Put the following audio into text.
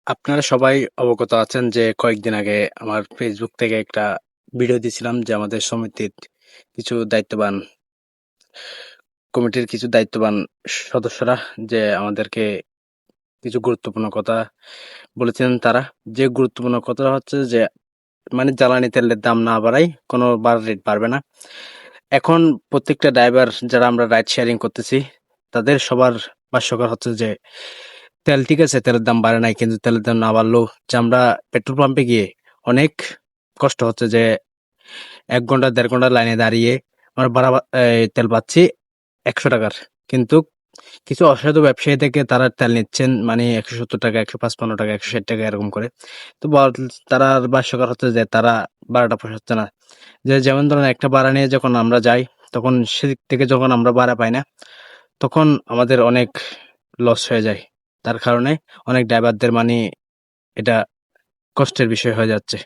আপনারা সবাই অবগত আছেন যে কয়েকদিন আগে আমার ফেসবুক থেকে একটা ভিডিও দিয়েছিলাম যে আমাদের সমিতির কিছু দায়িত্ববান কমিটির কিছু দায়িত্ববান সদস্যরা যে আমাদেরকে কিছু গুরুত্বপূর্ণ কথা বলেছিলেন। তারা যে গুরুত্বপূর্ণ কথা হচ্ছে যে মানে জ্বালানি তেলের দাম না বাড়াই কোনো রেট বাড়বে না। এখন প্রত্যেকটা ড্রাইভার যারা আমরা রাইড শেয়ারিং করতেছি তাদের সবার ভাষ্যকর হচ্ছে যে তেল ঠিক আছে, তেলের দাম বাড়ে নাই, কিন্তু তেলের দাম না বাড়লেও যে আমরা পেট্রোল পাম্পে গিয়ে অনেক কষ্ট হচ্ছে যে ১ ঘন্টা ১.৫ ঘন্টা লাইনে দাঁড়িয়ে আমরা তেল পাচ্ছি ১০০ টাকার। কিন্তু কিছু অসাধু ব্যবসায়ী থেকে তারা তেল নিচ্ছেন মানে ১৭০ টাকা, ১৫৫ টাকা, ১৬০ টাকা এরকম করে। তো তারা ভাষ্যকর হচ্ছে যে তারা ভাড়াটা পোষাচ্ছে না। যে যেমন ধরেন একটা ভাড়া নিয়ে যখন আমরা যাই তখন সেদিক থেকে যখন আমরা ভাড়া পাই না তখন আমাদের অনেক লস হয়ে যায়। তার কারণে অনেক ড্রাইভারদের মানে এটা কষ্টের বিষয় হয়ে যাচ্ছে।